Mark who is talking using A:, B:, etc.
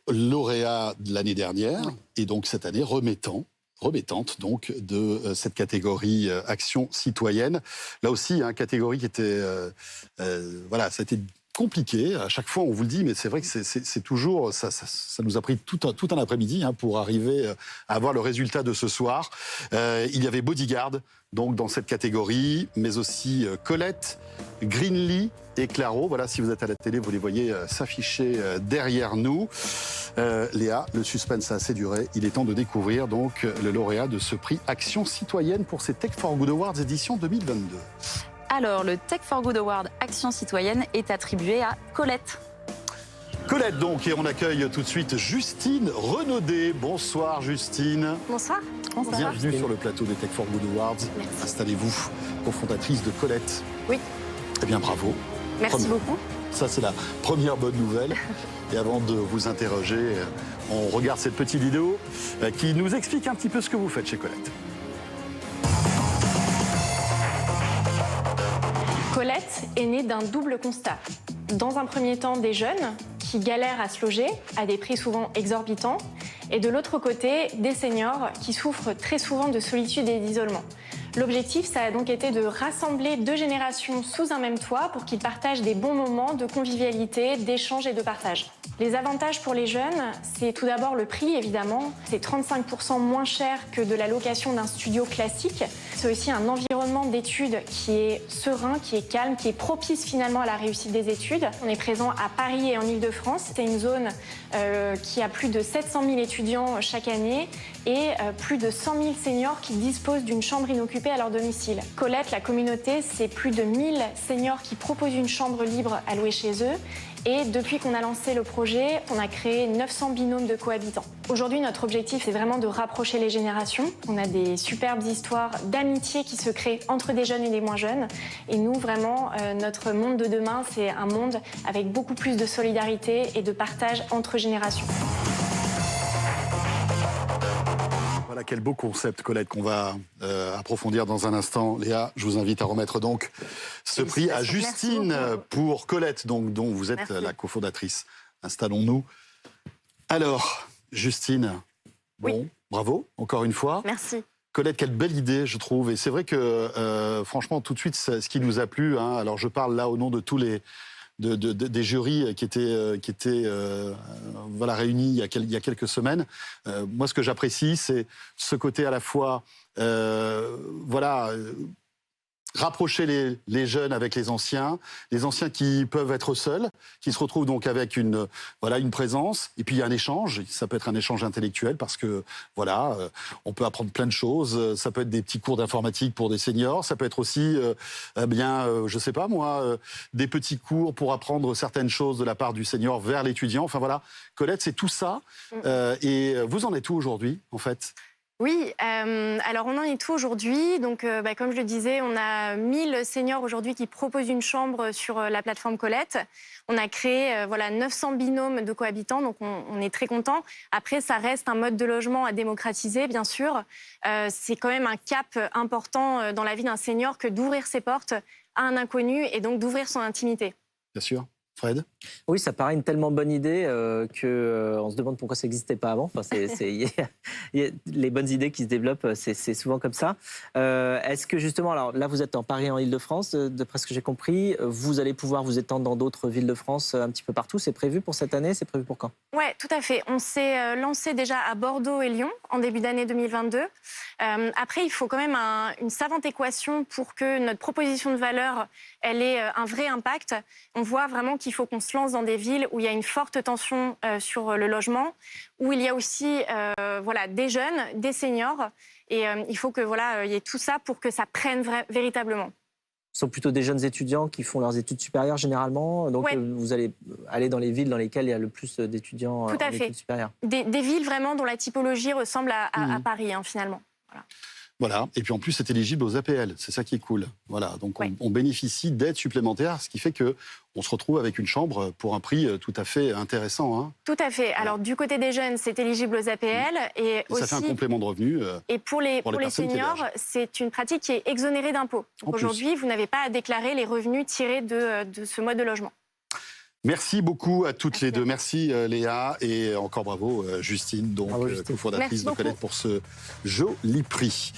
A: lauréat de l'année dernière, et donc cette année remettante donc de cette catégorie action citoyenne. Là aussi, catégorie qui était, voilà, ça a été compliqué. À chaque fois, on vous le dit, mais c'est vrai que c'est toujours, ça nous a pris tout un après-midi pour arriver à avoir le résultat de ce soir. Il y avait Bodyguard, donc dans cette catégorie, mais aussi Colette, Greenlee et Claro. Voilà, si vous êtes à la télé, vous les voyez s'afficher derrière nous. Léa, le suspense a assez duré. Il est temps de découvrir donc le lauréat de ce prix Action Citoyenne pour ces Tech for Good Awards édition 2022.
B: Alors, le Tech for Good Award Action Citoyenne est attribué à Colette.
A: Colette donc, et on accueille tout de suite Justine Renaudet. Bonsoir Justine.
C: Bonsoir.
A: Bienvenue sur le plateau des Tech for Good Awards.
C: Merci.
A: Installez-vous, cofondatrice de Colette.
C: Oui.
A: Eh bien bravo.
C: Merci beaucoup.
A: Ça c'est la première bonne nouvelle. Et avant de vous interroger, on regarde cette petite vidéo qui nous explique un petit peu ce que vous faites chez Colette.
C: Colette est née d'un double constat. Dans un premier temps, des jeunes qui galèrent à se loger à des prix souvent exorbitants, et de l'autre côté, des seniors qui souffrent très souvent de solitude et d'isolement. L'objectif, ça a donc été de rassembler deux générations sous un même toit pour qu'ils partagent des bons moments de convivialité, d'échange et de partage. Les avantages pour les jeunes, c'est tout d'abord le prix, évidemment. C'est 35% moins cher que de la location d'un studio classique. C'est aussi un environnement d'études qui est serein, qui est calme, qui est propice finalement à la réussite des études. On est présent à Paris et en Île-de-France. C'est une zone qui a plus de 700 000 étudiants chaque année et plus de 100 000 seniors qui disposent d'une chambre inoccupée à leur domicile. Colette, la communauté, c'est plus de 1000 seniors qui proposent une chambre libre à louer chez eux. Et depuis qu'on a lancé le projet, on a créé 900 binômes de cohabitants. Aujourd'hui, notre objectif, c'est vraiment de rapprocher les générations. On a des superbes histoires d'amitié qui se créent entre des jeunes et des moins jeunes. Et nous, vraiment, notre monde de demain, c'est un monde avec beaucoup plus de solidarité et de partage entre générations.
A: Voilà, quel beau concept, Colette, qu'on va approfondir dans un instant. Léa, je vous invite à remettre donc ce prix à Justine pour Colette, donc, dont vous êtes la cofondatrice. Installons-nous. Alors, Justine, bon, bravo, encore une fois.
C: Merci.
A: Colette, quelle belle idée, je trouve. Et c'est vrai que, franchement, tout de suite, ce qui nous a plu, alors je parle là au nom de tous les... des jurys qui étaient voilà, réunis il y a quelques semaines. Moi, ce que j'apprécie, c'est ce côté à la fois voilà, rapprocher les jeunes avec les anciens qui peuvent être seuls, qui se retrouvent donc avec une présence, et puis il y a un échange. Ça peut être un échange intellectuel parce que voilà, on peut apprendre plein de choses. Ça peut être des petits cours d'informatique pour des seniors, ça peut être aussi je sais pas moi, des petits cours pour apprendre certaines choses de la part du senior vers l'étudiant. Enfin voilà, Colette, c'est tout ça. Et vous en êtes où aujourd'hui, en fait ?
C: Oui, alors on en est tout aujourd'hui. Donc, comme je le disais, on a 1000 seniors aujourd'hui qui proposent une chambre sur la plateforme Colette. On a créé 900 binômes de cohabitants, donc on est très contents. Après, ça reste un mode de logement à démocratiser, bien sûr. C'est quand même un cap important dans la vie d'un senior que d'ouvrir ses portes à un inconnu et donc d'ouvrir son intimité.
A: Bien sûr. Fred ?
D: Oui, ça paraît une tellement bonne idée qu'on se demande pourquoi ça n'existait pas avant. Enfin, les bonnes idées qui se développent, c'est souvent comme ça. Est-ce que justement, alors là vous êtes en Paris, en Île-de-France, d'après ce que j'ai compris, vous allez pouvoir vous étendre dans d'autres villes de France un petit peu partout. C'est prévu pour cette année? C'est prévu pour quand?
C: Oui, tout à fait. On s'est lancé déjà à Bordeaux et Lyon en début d'année 2022. Après, il faut quand même une savante équation pour que notre proposition de valeur elle ait un vrai impact. On voit vraiment qu'il faut qu'on se lance dans des villes où il y a une forte tension sur le logement, où il y a aussi des jeunes, des seniors, et il faut que il y ait tout ça pour que ça prenne véritablement.
D: Ce sont plutôt des jeunes étudiants qui font leurs études supérieures généralement, donc vous allez aller dans les villes dans lesquelles il y a le plus d'étudiants en études supérieures. Des
C: villes vraiment dont la typologie ressemble à Paris, finalement.
A: Voilà, et puis en plus c'est éligible aux APL, c'est ça qui est cool. Voilà, donc on bénéficie d'aides supplémentaires, ce qui fait qu'on se retrouve avec une chambre pour un prix tout à fait intéressant. Hein.
C: Tout à fait. Alors du côté des jeunes, c'est éligible aux APL. Et aussi,
A: ça fait un complément de revenu.
C: Et pour les seniors, c'est une pratique qui est exonérée d'impôts. Aujourd'hui, vous n'avez pas à déclarer les revenus tirés de ce mode de logement.
A: Merci beaucoup à toutes les deux. Merci Léa et encore bravo Justine, donc
D: Bravo, Justine.
A: cofondatrice de Colette pour ce joli prix.